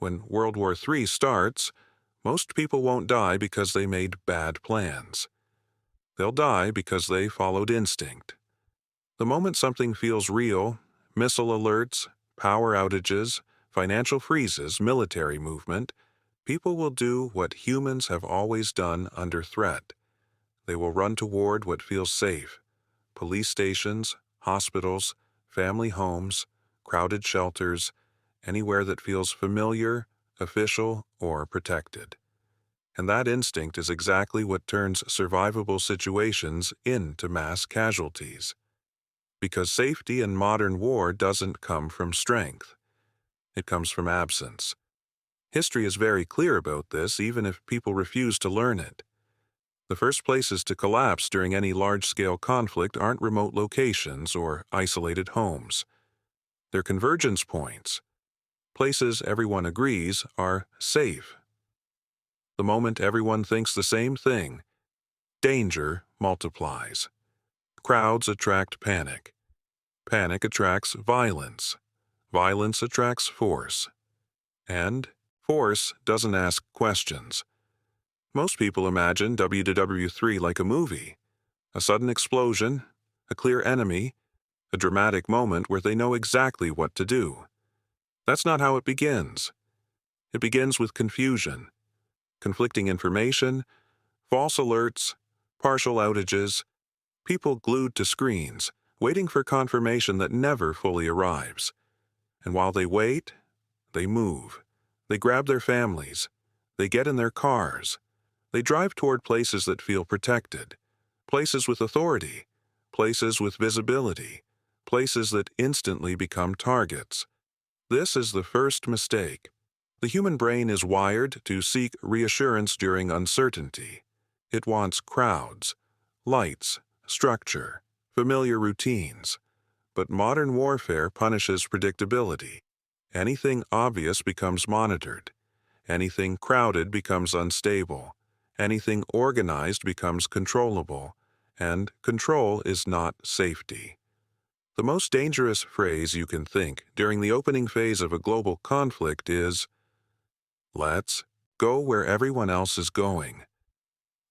When World War III starts, most people won't die because they made bad plans. They'll die because they followed instinct. The moment something feels real, missile alerts, power outages, financial freezes, military movement, people will do what humans have always done under threat. They will run toward what feels safe: police stations, hospitals, family homes, crowded shelters, anywhere that feels familiar, official, or protected. And that instinct is exactly what turns survivable situations into mass casualties. Because safety in modern war doesn't come from strength. It comes from absence. History is very clear about this, even if people refuse to learn it. The first places to collapse during any large-scale conflict aren't remote locations or isolated homes. They're convergence points. Places everyone agrees are safe. The moment everyone thinks the same thing, danger multiplies. Crowds attract panic. Panic attracts violence. Violence attracts force. And force doesn't ask questions. Most people imagine WW3 like a movie. A sudden explosion, a clear enemy, a dramatic moment where they know exactly what to do. That's not how it begins. It begins with confusion, conflicting information, false alerts, partial outages, people glued to screens, waiting for confirmation that never fully arrives. And while they wait, they move. They grab their families. They get in their cars. They drive toward places that feel protected, places with authority, places with visibility, places that instantly become targets. This is the first mistake. The human brain is wired to seek reassurance during uncertainty. It wants crowds, lights, structure, familiar routines. But modern warfare punishes predictability. Anything obvious becomes monitored. Anything crowded becomes unstable. Anything organized becomes controllable. And control is not safety. The most dangerous phrase you can think during the opening phase of a global conflict is, "Let's go where everyone else is going."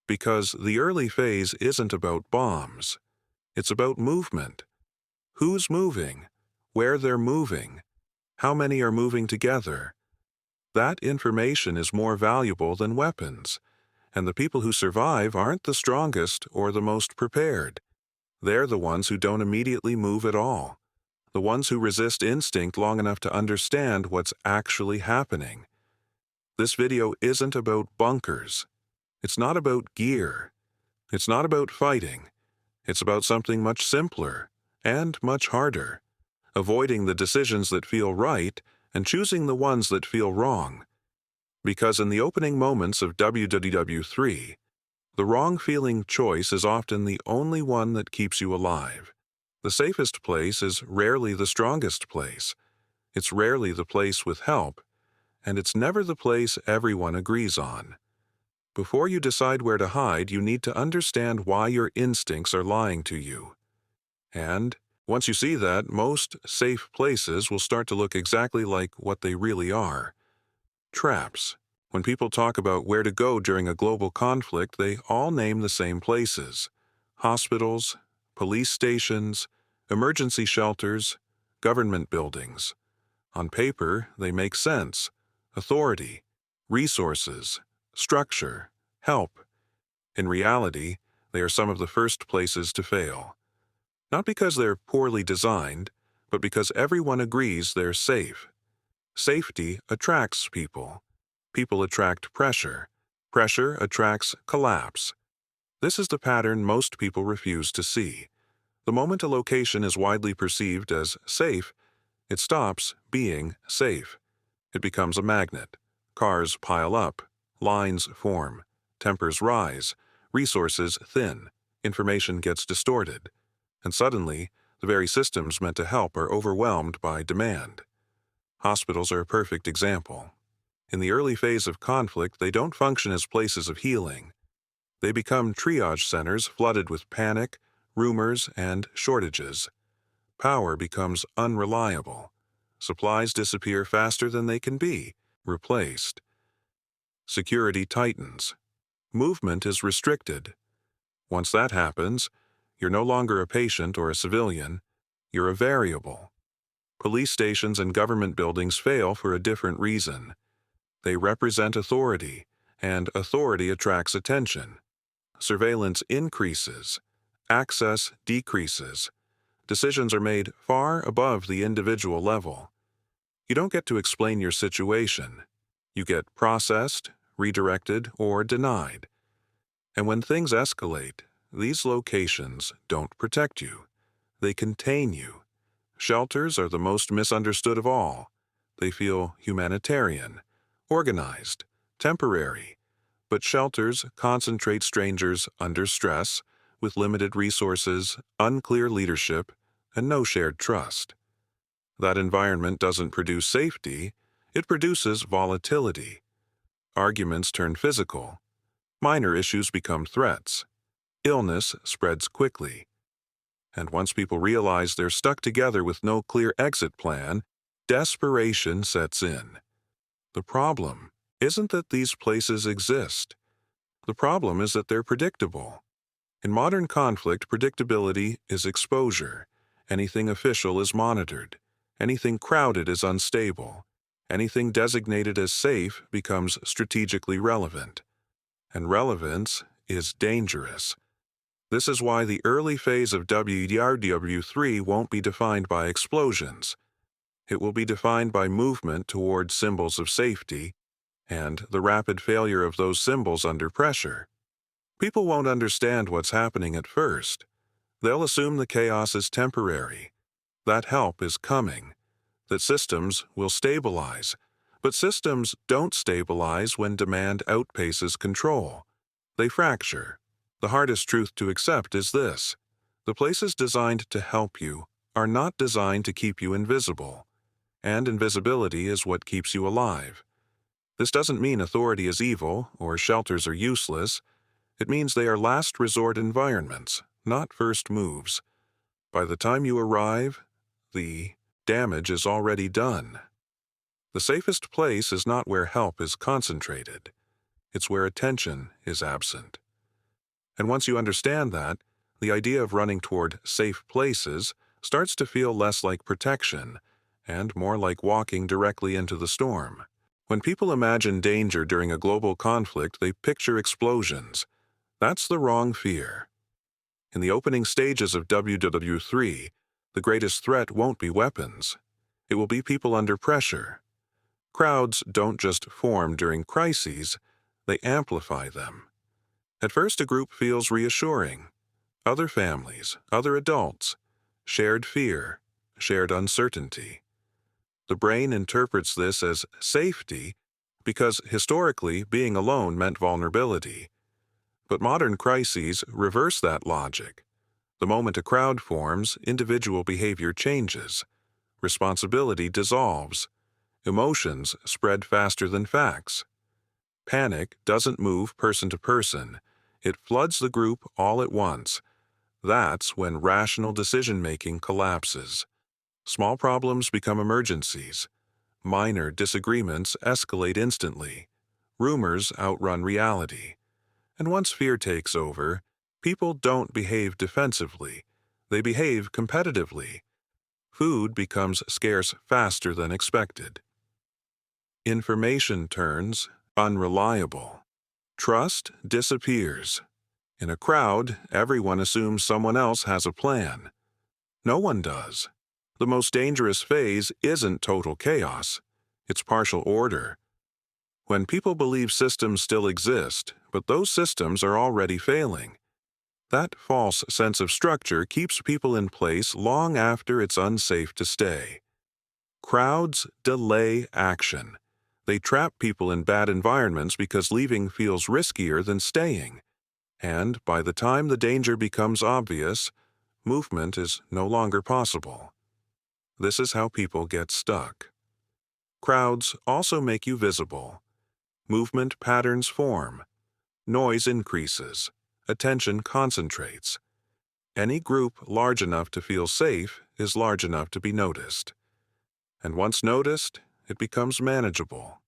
Because the early phase isn't about bombs. It's about movement. Who's moving? Where they're moving? How many are moving together? That information is more valuable than weapons. And the people who survive aren't the strongest or the most prepared. They're the ones who don't immediately move at all. The ones who resist instinct long enough to understand what's actually happening. This video isn't about bunkers. It's not about gear. It's not about fighting. It's about something much simpler and much harder. Avoiding the decisions that feel right and choosing the ones that feel wrong. Because in the opening moments of WW3, the wrong-feeling choice is often the only one that keeps you alive. The safest place is rarely the strongest place. It's rarely the place with help, and it's never the place everyone agrees on. Before you decide where to hide, you need to understand why your instincts are lying to you. And once you see that, most safe places will start to look exactly like what they really are. Traps. When people talk about where to go during a global conflict, they all name the same places: hospitals, police stations, emergency shelters, government buildings. On paper, they make sense: authority, resources, structure, help. In reality, they are some of the first places to fail. Not because they're poorly designed, but because everyone agrees they're safe. Safety attracts people. People attract pressure. Pressure attracts collapse. This is the pattern most people refuse to see. The moment a location is widely perceived as safe, it stops being safe. It becomes a magnet. Cars pile up. Lines form. Tempers rise. Resources thin. Information gets distorted. And suddenly, the very systems meant to help are overwhelmed by demand. Hospitals are a perfect example. In the early phase of conflict, they don't function as places of healing. They become triage centers flooded with panic, rumors, and shortages. Power becomes unreliable. Supplies disappear faster than they can be, replaced. Security tightens. Movement is restricted. Once that happens, you're no longer a patient or a civilian, you're a variable. Police stations and government buildings fail for a different reason. They represent authority, and authority attracts attention. Surveillance increases. Access decreases. Decisions are made far above the individual level. You don't get to explain your situation. You get processed, redirected, or denied. And when things escalate, these locations don't protect you. They contain you. Shelters are the most misunderstood of all. They feel humanitarian, organized, temporary. But shelters concentrate strangers under stress, with limited resources, unclear leadership, and no shared trust. That environment doesn't produce safety, it produces volatility. Arguments turn physical. Minor issues become threats. Illness spreads quickly. And once people realize they're stuck together with no clear exit plan, desperation sets in. The problem isn't that these places exist. The problem is that they're predictable. In modern conflict, predictability is exposure. Anything official is monitored. Anything crowded is unstable. Anything designated as safe becomes strategically relevant. And relevance is dangerous. This is why the early phase of WW3 won't be defined by explosions. It will be defined by movement toward symbols of safety and the rapid failure of those symbols under pressure. People won't understand what's happening at first. They'll assume the chaos is temporary, that help is coming, that systems will stabilize. But systems don't stabilize when demand outpaces control. They fracture. The hardest truth to accept is this: the places designed to help you are not designed to keep you invisible. And invisibility is what keeps you alive. This doesn't mean authority is evil or shelters are useless. It means they are last resort environments, not first moves. By the time you arrive, the damage is already done. The safest place is not where help is concentrated. It's where attention is absent. And once you understand that, the idea of running toward safe places starts to feel less like protection and more like walking directly into the storm. When people imagine danger during a global conflict, they picture explosions. That's the wrong fear. In the opening stages of WW3, the greatest threat won't be weapons. It will be people under pressure. Crowds don't just form during crises, they amplify them. At first, a group feels reassuring. Other families, other adults, shared fear, shared uncertainty. The brain interprets this as safety because historically being alone meant vulnerability. But modern crises reverse that logic. The moment a crowd forms, individual behavior changes. Responsibility dissolves. Emotions spread faster than facts. Panic doesn't move person to person. It floods the group all at once. That's when rational decision-making collapses. Small problems become emergencies. Minor disagreements escalate instantly. Rumors outrun reality. And once fear takes over, people don't behave defensively. They behave competitively. Food becomes scarce faster than expected. Information turns unreliable. Trust disappears. In a crowd, everyone assumes someone else has a plan. No one does. The most dangerous phase isn't total chaos. It's partial order. When people believe systems still exist, but those systems are already failing, that false sense of structure keeps people in place long after it's unsafe to stay. Crowds delay action. They trap people in bad environments because leaving feels riskier than staying. And by the time the danger becomes obvious, movement is no longer possible. This is how people get stuck. Crowds also make you visible. Movement patterns form. Noise increases. Attention concentrates. Any group large enough to feel safe is large enough to be noticed. And once noticed, it becomes manageable.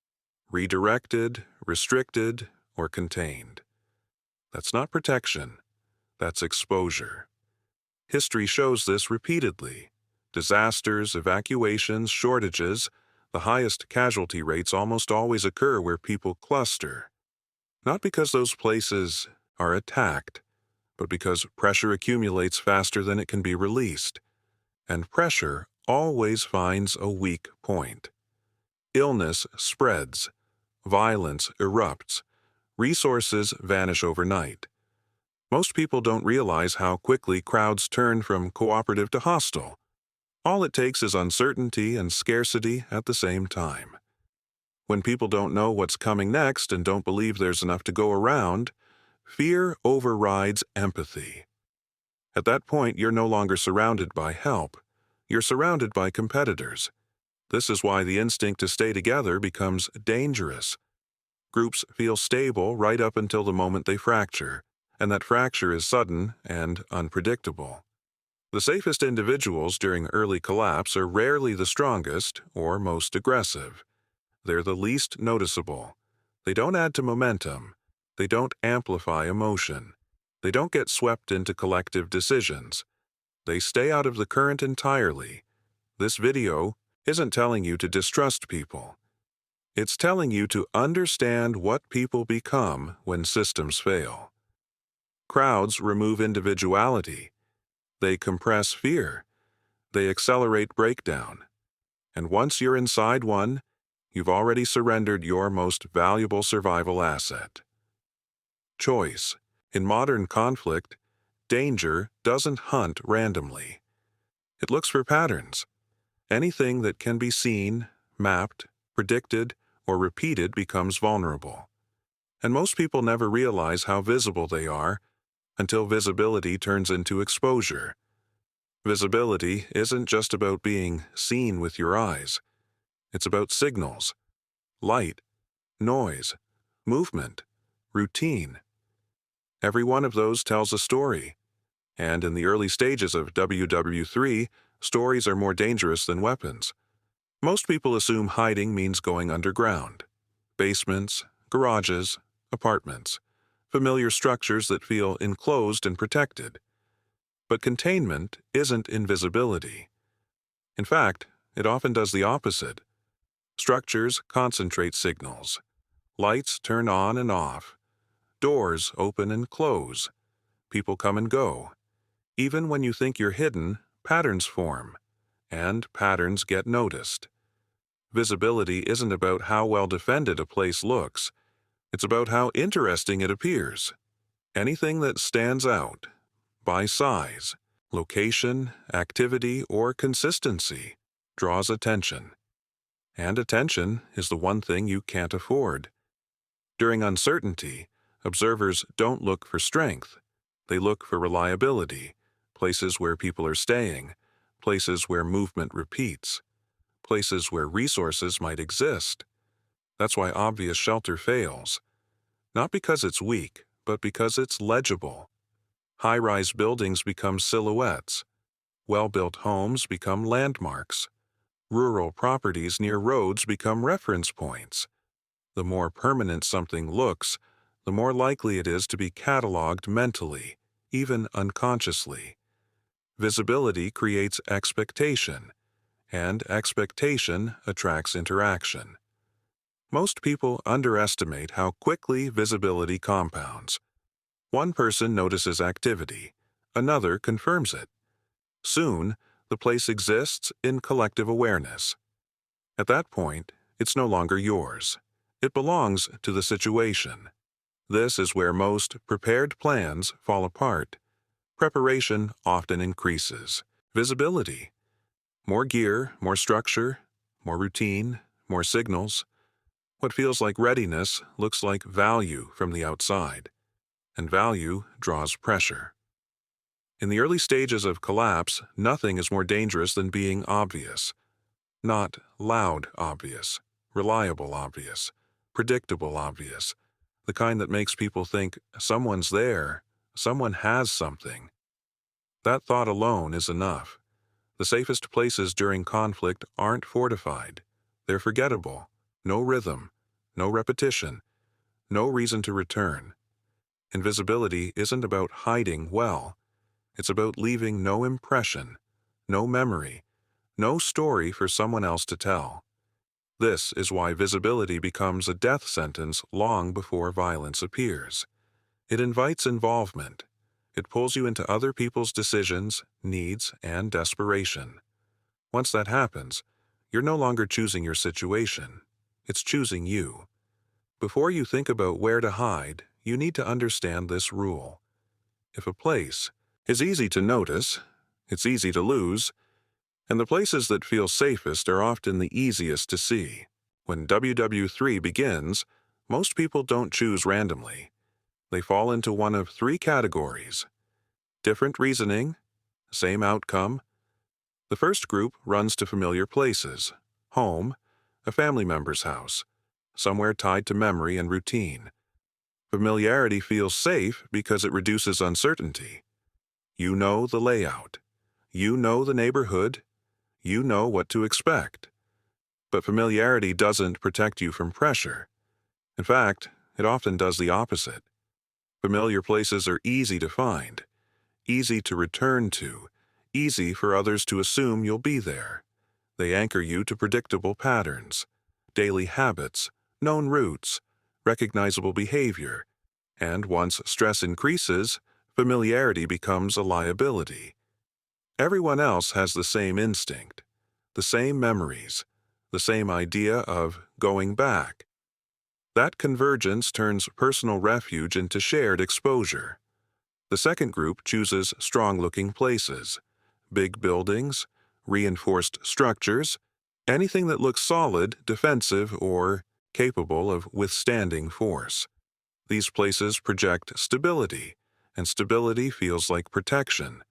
redirected, restricted, or contained. That's not protection, that's exposure. History shows this repeatedly. Disasters, evacuations, shortages, the highest casualty rates almost always occur where people cluster. Not because those places are attacked, but because pressure accumulates faster than it can be released. And pressure always finds a weak point. Illness spreads. Violence erupts. Resources vanish overnight. Most people don't realize how quickly crowds turn from cooperative to hostile. All it takes is uncertainty and scarcity at the same time. When people don't know what's coming next and don't believe there's enough to go around, fear overrides empathy. At that point, you're no longer surrounded by help. You're surrounded by competitors. This is why the instinct to stay together becomes dangerous. Groups feel stable right up until the moment they fracture, and that fracture is sudden and unpredictable. The safest individuals during early collapse are rarely the strongest or most aggressive. They're the least noticeable. They don't add to momentum. They don't amplify emotion. They don't get swept into collective decisions. They stay out of the current entirely. This video isn't telling you to distrust people. It's telling you to understand what people become when systems fail. Crowds remove individuality. They compress fear. They accelerate breakdown. And once you're inside one, you've already surrendered your most valuable survival asset. Choice. In modern conflict, danger doesn't hunt randomly. It looks for patterns. Anything that can be seen, mapped, predicted, or repeated becomes vulnerable. And most people never realize how visible they are until visibility turns into exposure. Visibility isn't just about being seen with your eyes. It's about signals, light, noise, movement, routine. Every one of those tells a story. And in the early stages of WW3, stories are more dangerous than weapons. Most people assume hiding means going underground. Basements, garages, apartments. Familiar structures that feel enclosed and protected. But containment isn't invisibility. In fact, it often does the opposite. Structures concentrate signals. Lights turn on and off. Doors open and close. People come and go. Even when you think you're hidden, patterns form. And patterns get noticed. Visibility isn't about how well defended a place looks. It's about how interesting it appears. Anything that stands out, by size, location, activity, or consistency, draws attention. And attention is the one thing you can't afford. During uncertainty, observers don't look for strength. They look for reliability, places where people are staying, places where movement repeats, places where resources might exist. That's why obvious shelter fails. Not because it's weak, but because it's legible. High-rise buildings become silhouettes. Well-built homes become landmarks. Rural properties near roads become reference points. The more permanent something looks, the more likely it is to be cataloged mentally, even unconsciously. Visibility creates expectation, and expectation attracts interaction. Most people underestimate how quickly visibility compounds. One person notices activity, another confirms it. Soon, the place exists in collective awareness. At that point, it's no longer yours. It belongs to the situation. This is where most prepared plans fall apart. Preparation often increases. Visibility. More gear, more structure, more routine, more signals. What feels like readiness looks like value from the outside, and value draws pressure. In the early stages of collapse, nothing is more dangerous than being obvious. Not loud obvious, reliable obvious, predictable obvious, the kind that makes people think someone's there, someone has something. That thought alone is enough. The safest places during conflict aren't fortified. They're forgettable. No rhythm. no repetition, no reason to return. Invisibility isn't about hiding well. It's about leaving no impression, no memory, no story for someone else to tell. This is why visibility becomes a death sentence long before violence appears. It invites involvement. It pulls you into other people's decisions, needs, and desperation. Once that happens, you're no longer choosing your situation. It's choosing you. Before you think about where to hide, you need to understand this rule. If a place is easy to notice, it's easy to lose, and the places that feel safest are often the easiest to see. When WW3 begins, most people don't choose randomly. They fall into one of three categories: different reasoning, same outcome. The first group runs to familiar places: home, a family member's house, somewhere tied to memory and routine. Familiarity feels safe because it reduces uncertainty. You know the layout. You know the neighborhood. You know what to expect. But familiarity doesn't protect you from pressure. In fact, it often does the opposite. Familiar places are easy to find, easy to return to, easy for others to assume you'll be there. They anchor you to predictable patterns, daily habits, known routes, recognizable behavior, and once stress increases, familiarity becomes a liability. Everyone else has the same instinct, the same memories, the same idea of going back. That convergence turns personal refuge into shared exposure. The second group chooses strong-looking places, big buildings, reinforced structures, anything that looks solid, defensive, or capable of withstanding force. These places project stability, and stability feels like protection.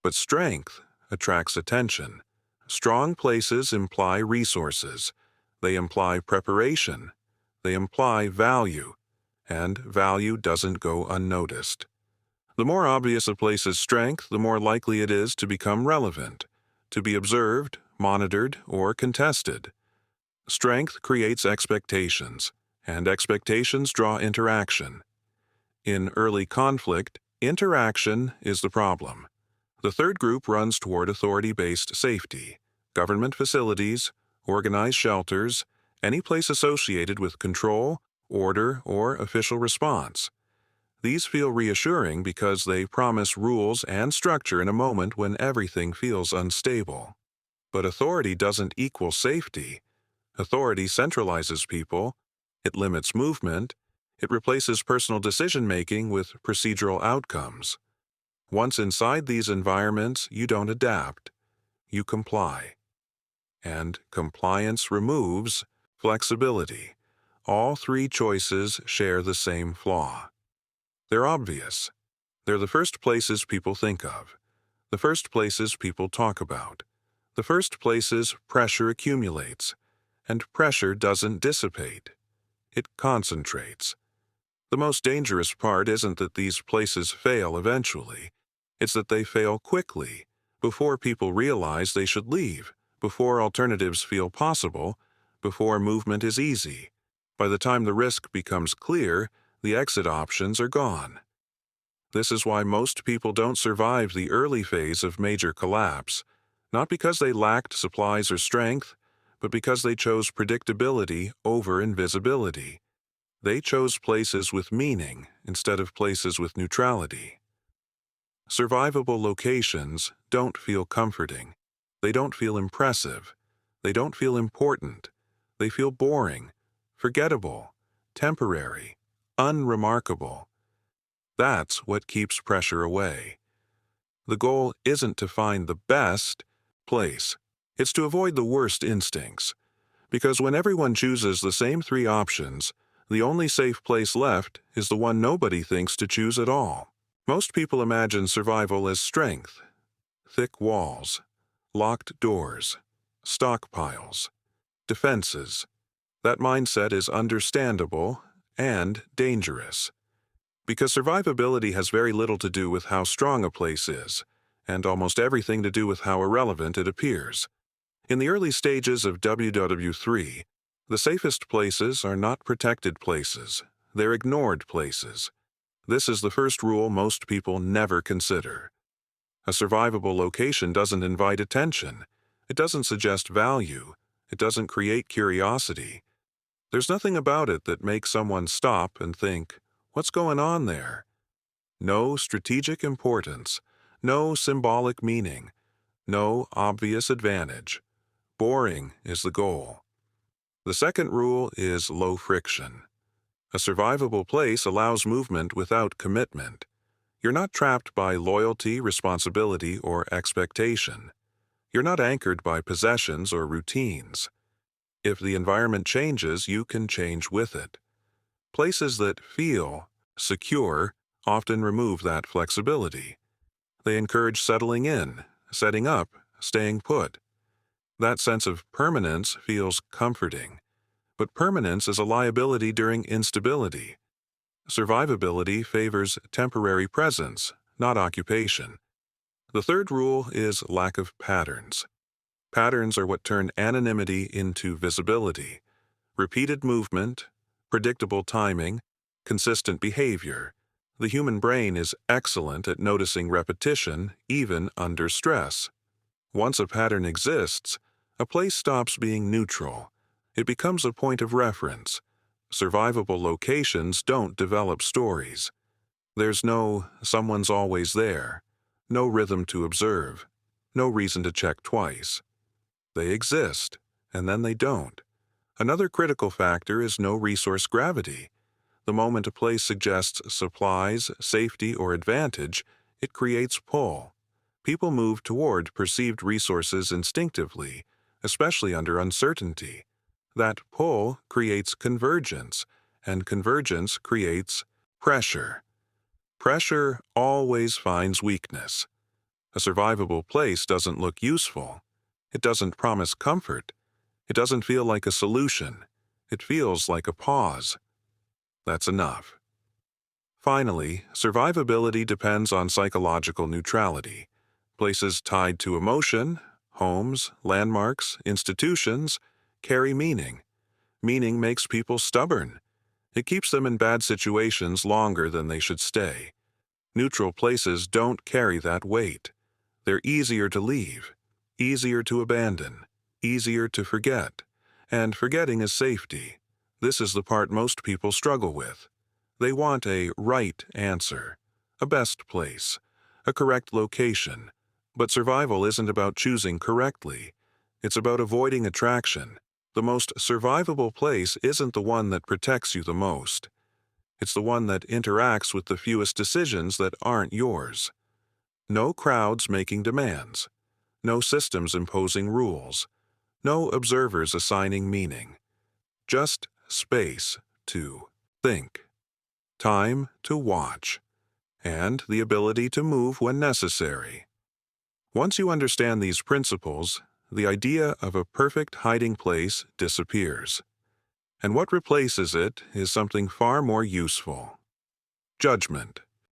But strength attracts attention. Strong places imply resources. They imply preparation. They imply value, and value doesn't go unnoticed. The more obvious a place's strength, the more likely it is to become relevant, to be observed, monitored, or contested. Strength creates expectations, and expectations draw interaction. In early conflict, interaction is the problem. The third group runs toward authority-based safety, government facilities, organized shelters, any place associated with control, order, or official response. These feel reassuring because they promise rules and structure in a moment when everything feels unstable. But authority doesn't equal safety. Authority centralizes people, it limits movement, it replaces personal decision-making with procedural outcomes. Once inside these environments, you don't adapt, you comply. And compliance removes flexibility. All three choices share the same flaw. They're obvious. They're the first places people think of, the first places people talk about, the first places pressure accumulates, and pressure doesn't dissipate. It concentrates. The most dangerous part isn't that these places fail eventually. It's that they fail quickly, before people realize they should leave, before alternatives feel possible, before movement is easy. By the time the risk becomes clear, the exit options are gone. This is why most people don't survive the early phase of major collapse, not because they lacked supplies or strength, but because they chose predictability over invisibility. They chose places with meaning instead of places with neutrality. Survivable locations don't feel comforting. They don't feel impressive. They don't feel important. They feel boring, forgettable, temporary, unremarkable. That's what keeps pressure away. The goal isn't to find the best place. It's to avoid the worst instincts. Because when everyone chooses the same three options, the only safe place left is the one nobody thinks to choose at all. Most people imagine survival as strength: thick walls, locked doors, stockpiles, defenses. That mindset is understandable and dangerous, because survivability has very little to do with how strong a place is, and almost everything to do with how irrelevant it appears. In the early stages of WW3, The safest places are not protected places, they're ignored places. This is the first rule most people never consider. A survivable location doesn't invite attention. It doesn't suggest value. It doesn't create curiosity. There's nothing about it that makes someone stop and think, what's going on there? No strategic importance, no symbolic meaning, no obvious advantage. Boring is the goal. The second rule is low friction. A survivable place allows movement without commitment. You're not trapped by loyalty, responsibility, or expectation. You're not anchored by possessions or routines. If the environment changes, you can change with it. Places that feel secure often remove that flexibility. They encourage settling in, setting up, staying put. That sense of permanence feels comforting. But permanence is a liability during instability. Survivability favors temporary presence, not occupation. The third rule is lack of patterns. Patterns are what turn anonymity into visibility. Repeated movement, predictable timing, consistent behavior. The human brain is excellent at noticing repetition, even under stress. Once a pattern exists, a place stops being neutral. It becomes a point of reference. Survivable locations don't develop stories. There's no someone's always there, no rhythm to observe, no reason to check twice. They exist, and then they don't. Another critical factor is no resource gravity. The moment a place suggests supplies, safety, or advantage, it creates pull. People move toward perceived resources instinctively, especially under uncertainty. That pull creates convergence, and convergence creates pressure. Pressure always finds weakness. A survivable place doesn't look useful. It doesn't promise comfort. It doesn't feel like a solution. It feels like a pause. That's enough. Finally, survivability depends on psychological neutrality. Places tied to emotion, homes, landmarks, institutions, carry meaning. Meaning makes people stubborn. It keeps them in bad situations longer than they should stay. Neutral places don't carry that weight. They're easier to leave, easier to abandon, easier to forget. And forgetting is safety. This is the part most people struggle with. They want a right answer, a best place, a correct location. But survival isn't about choosing correctly. It's about avoiding attraction. The most survivable place isn't the one that protects you the most. It's the one that interacts with the fewest decisions that aren't yours. No crowds making demands. No systems imposing rules. No observers assigning meaning. Just space to think. Time to watch. And the ability to move when necessary. Once you understand these principles, the idea of a perfect hiding place disappears. And what replaces it is something far more useful. Judgment.